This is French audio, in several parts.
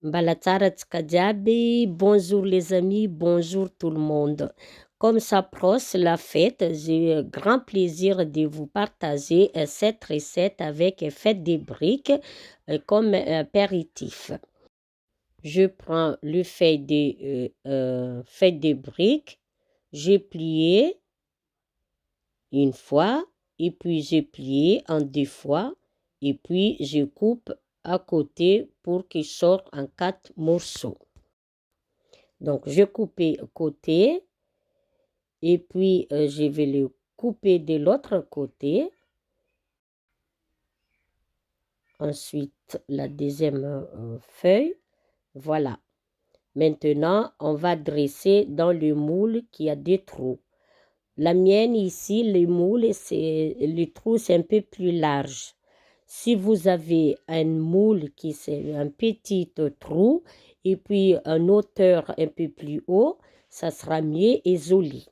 Mbalatsaratsika diaby, bonjour les amis, bonjour tout le monde. Comme s'approche la fête, j'ai grand plaisir de vous partager cette recette avec fête des briques comme apéritif. Je prends le feuille de briques, j'ai plié une fois, et puis j'ai plié en deux fois, et puis je coupe à côté pour qu'il sorte en 4 morceaux. Donc, je coupe côté, et puis je vais le couper de l'autre côté. Ensuite, la deuxième feuille. Voilà. Maintenant, on va dresser dans le moule qui a des trous. La mienne ici, le moule, le trou, c'est un peu plus large. Si vous avez un moule qui c'est un petit trou et puis une hauteur un peu plus haut, ça sera mieux et joli.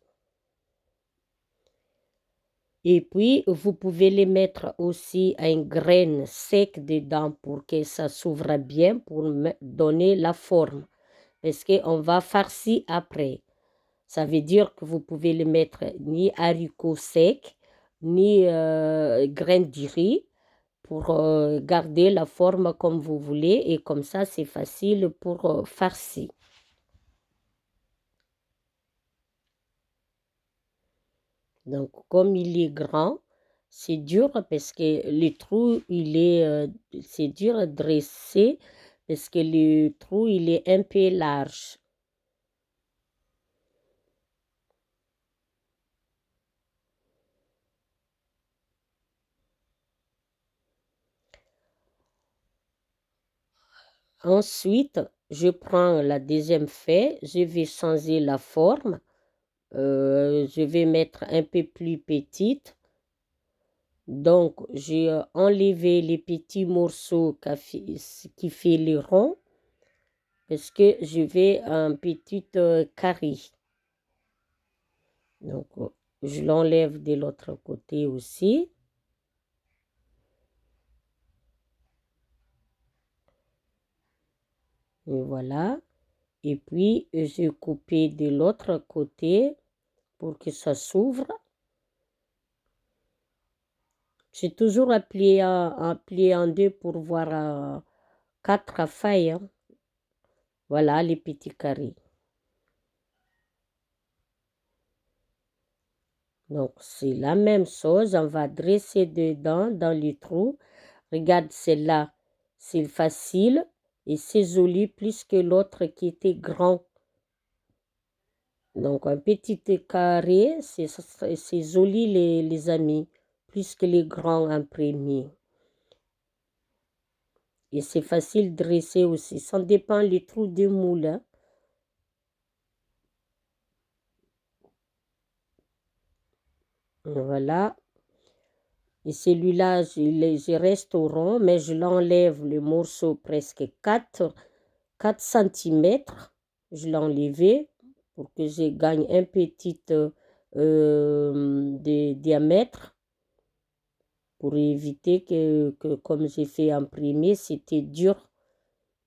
Et puis, vous pouvez les mettre aussi une graine sec dedans pour que ça s'ouvre bien pour donner la forme. Parce qu'on va farcir après. Ça veut dire que vous pouvez les mettre ni haricots secs, ni graines de riz pour garder la forme comme vous voulez. Et comme ça, c'est facile pour farcir. Donc, comme il est grand, c'est dur parce que le trou, c'est dur à dresser parce que le trou, il est un peu large. Ensuite, je prends la deuxième feuille, je vais changer la forme. Je vais mettre un peu plus petite. Donc, j'ai enlevé les petits morceaux qui fait le rond parce que je vais un petit carré. Donc, je l'enlève de l'autre côté aussi. Et voilà. Et puis, je coupe de l'autre côté pour que ça s'ouvre. J'ai toujours plié en deux pour voir 4 feuilles. Hein. Voilà les petits carrés. Donc, c'est la même chose. On va dresser dedans, dans le trou. Regarde, celle-là, c'est facile et c'est joli plus que l'autre qui était grand. Donc, un petit carré, c'est joli, les amis, plus que les grands imprimés. Et c'est facile de dresser aussi. Ça dépend du trou du moule. Hein. Voilà. Et celui-là, je reste au rond, mais je l'enlève le morceau presque 4 cm. Je l'ai enlevé pour que je gagne un petit diamètre pour éviter que comme j'ai fait imprimer, c'était dur.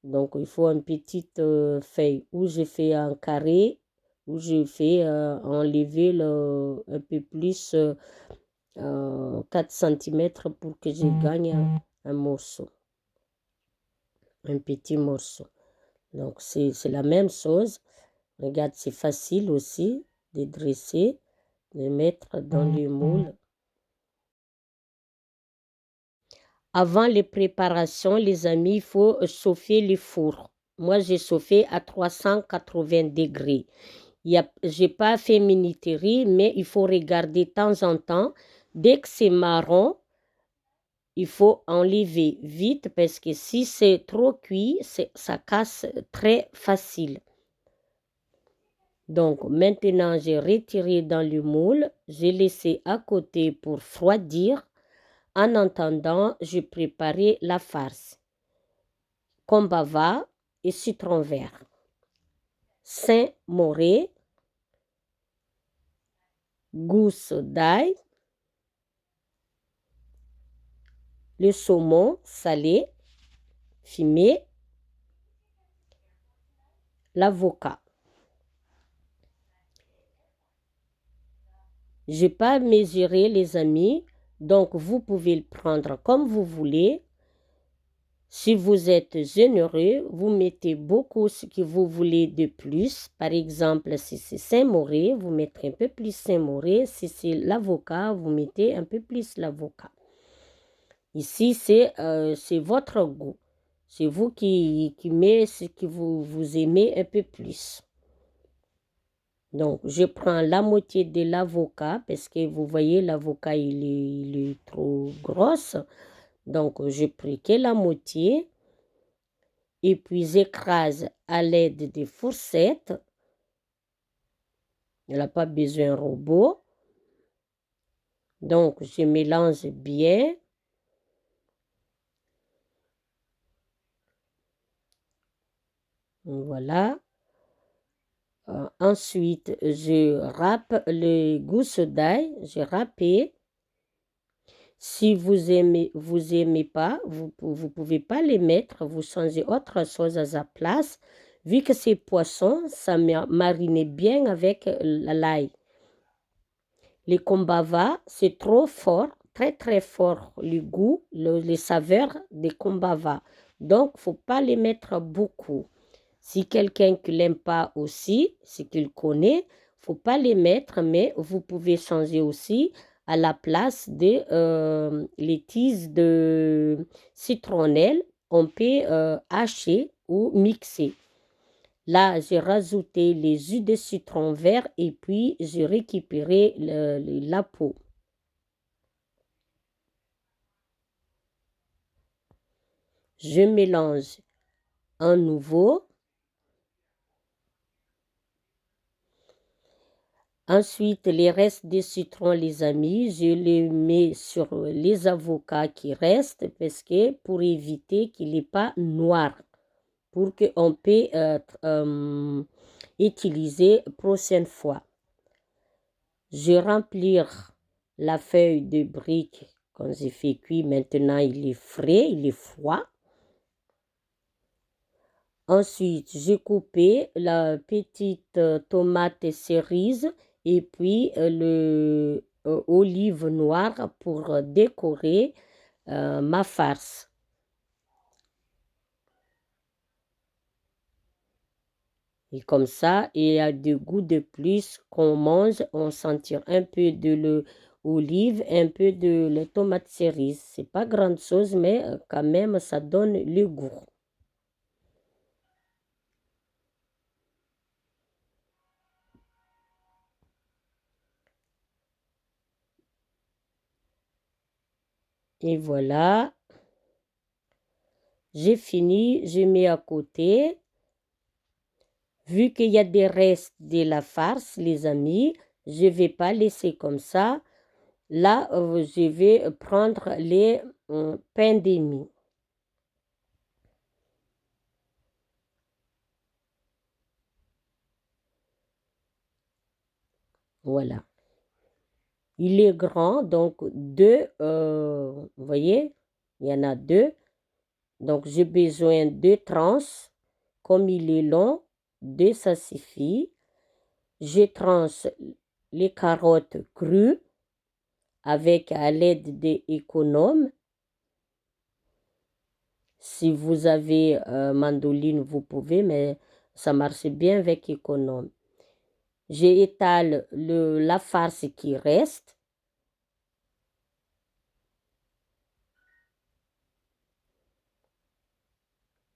Donc, il faut une petite feuille où je fais un carré, où je fais enlever un peu plus 4 cm pour que je gagne un morceau, un petit morceau. Donc, c'est la même chose. Regarde, c'est facile aussi de dresser, de mettre dans le moule. Avant les préparations, les amis, il faut chauffer le four. Moi, j'ai chauffé à 380 degrés. Je n'ai pas fait minuterie, mais il faut regarder de temps en temps. Dès que c'est marron, il faut enlever vite parce que si c'est trop cuit, ça casse très facile. Donc maintenant, j'ai retiré dans le moule, j'ai laissé à côté pour refroidir. En attendant, j'ai préparé la farce. Combava et citron vert. Saint-Moré, gousse d'ail, le saumon salé, fumé, l'avocat. Je n'ai pas mesuré, les amis, donc vous pouvez le prendre comme vous voulez. Si vous êtes généreux, vous mettez beaucoup ce que vous voulez de plus. Par exemple, si c'est Saint-Mauré, vous mettrez un peu plus Saint-Mauré. Si c'est l'avocat, vous mettez un peu plus l'avocat. Ici, c'est votre goût. C'est vous qui mettez ce que vous aimez un peu plus. Donc, je prends la moitié de l'avocat parce que vous voyez, l'avocat, il est trop grosse. Donc, je prends que la moitié. Et puis j'écrase à l'aide des fourchettes. Il n'a pas besoin de robot. Donc, je mélange bien. Voilà. Ensuite, je râpe le gousse d'ail. Je râpe. Si vous aimez pas, vous pouvez pas les mettre. Vous changez autre chose à sa place. Vu que c'est poisson, ça marine bien avec l'ail. Les kombava, c'est trop fort, très très fort, le goût, les saveurs des kombava. Donc, faut pas les mettre beaucoup. Si quelqu'un qui l'aime pas aussi, c'est qu'il connaît, faut pas les mettre, mais vous pouvez changer aussi à la place de les tiges de citronnelle, on peut hacher ou mixer. Là, j'ai rajouté les jus de citron vert et puis j'ai récupéré la peau. Je mélange à nouveau. Ensuite, les restes de citron, les amis, je les mets sur les avocats qui restent parce que pour éviter qu'il n'est pas noir, pour qu'on peut utiliser prochaine fois. Je remplir la feuille de brique quand j'ai fait cuire. Maintenant, il est frais, il est froid. Ensuite, j'ai coupé la petite tomate cerise et puis le olive noire pour décorer ma farce. Et comme ça, il y a du goût de plus qu'on mange, on sentir un peu de l'olive, un peu de la tomate cerise. C'est pas grande chose, mais quand même, ça donne le goût. Et voilà, j'ai fini, je mets à côté. Vu qu'il y a des restes de la farce, les amis, je ne vais pas laisser comme ça. Là, je vais prendre les pains de mie. Voilà. Il est grand, donc deux, vous voyez, il y en a deux. Donc, j'ai besoin de deux tranches. Comme il est long, deux, ça suffit. Je tranche les carottes crues avec à l'aide des économes. Si vous avez mandoline, vous pouvez, mais ça marche bien avec économe. J'étale la farce qui reste.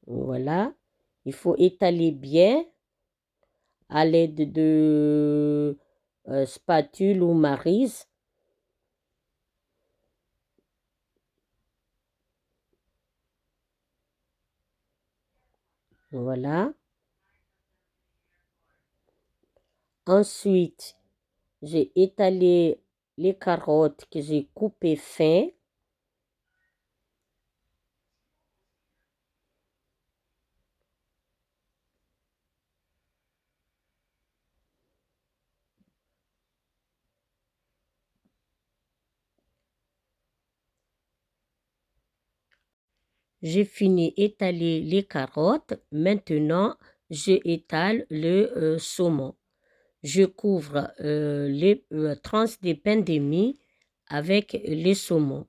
Voilà. Il faut étaler bien à l'aide de spatule ou maryse. Voilà. Ensuite, j'ai étalé les carottes que j'ai coupées fin. J'ai fini étaler les carottes. Maintenant, je étale le saumon. Je couvre les tranches de pain de mie avec les saumons.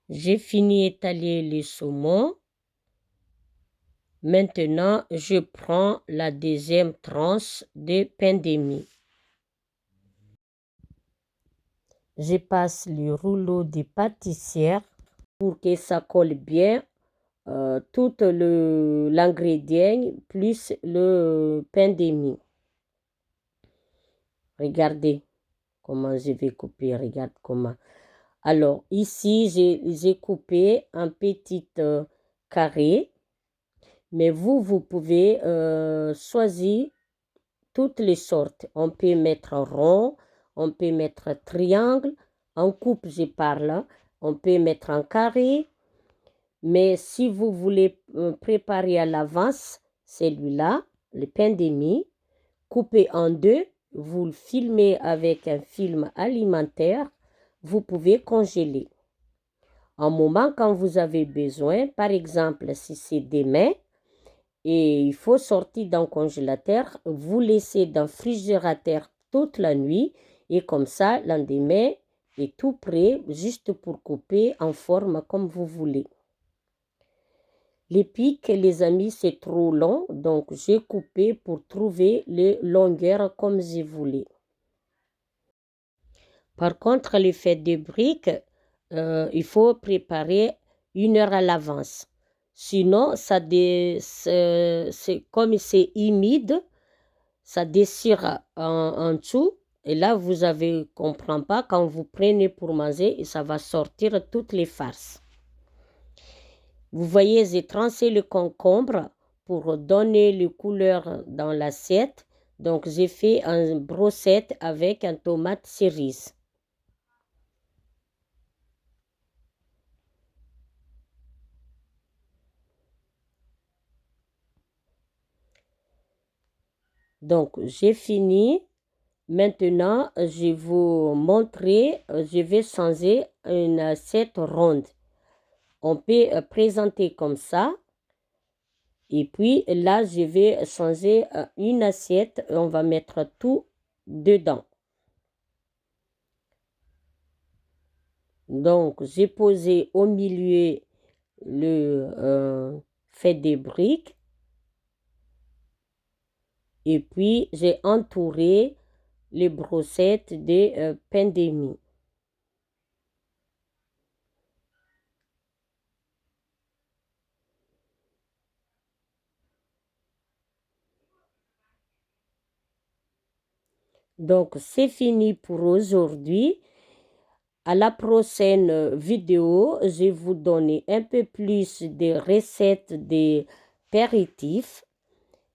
J'ai fini d'étaler les saumons. Maintenant, je prends la deuxième tranche de pain de mie. Je passe le rouleau de pâtissière pour que ça colle bien tout l'ingrédient plus le pain de mie. Regardez comment je vais couper, regarde comment. Alors ici, j'ai coupé un petit carré, mais vous pouvez choisir toutes les sortes. On peut mettre rond, on peut mettre triangle, en coupe je parle, on peut mettre en carré. Mais si vous voulez préparer à l'avance celui-là, le pain de mie, coupé en deux, vous le filmez avec un film alimentaire, vous pouvez congeler. Un moment quand vous avez besoin, par exemple si c'est demain, et il faut sortir d'un congélateur, vous laissez dans le frigérateur toute la nuit et comme ça, le lendemain est tout prêt juste pour couper en forme comme vous voulez. Les pics, les amis, c'est trop long, donc j'ai coupé pour trouver les longueurs comme je voulais. Par contre, les fêtes de briques, il faut préparer 1 heure à l'avance. Sinon, c'est comme c'est humide, ça déchire en dessous. Et là, vous avez comprend pas, quand vous prenez pour manger, ça va sortir toutes les farces. Vous voyez, j'ai tranché le concombre pour donner les couleurs dans l'assiette. Donc, j'ai fait une brochette avec un tomate cerise. Donc, j'ai fini. Maintenant, je vais vous montrer, je vais changer une assiette ronde. On peut présenter comme ça. Et puis là, je vais changer une assiette. On va mettre tout dedans. Donc, j'ai posé au milieu le fait des briques. Et puis, j'ai entouré les brochettes de pain de mie. Donc, c'est fini pour aujourd'hui. À la prochaine vidéo, je vais vous donner un peu plus de recettes d'apéritifs.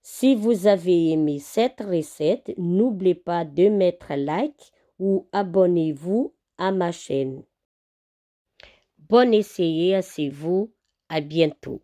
Si vous avez aimé cette recette, n'oubliez pas de mettre like ou abonnez-vous à ma chaîne. Bon essai à vous, à bientôt.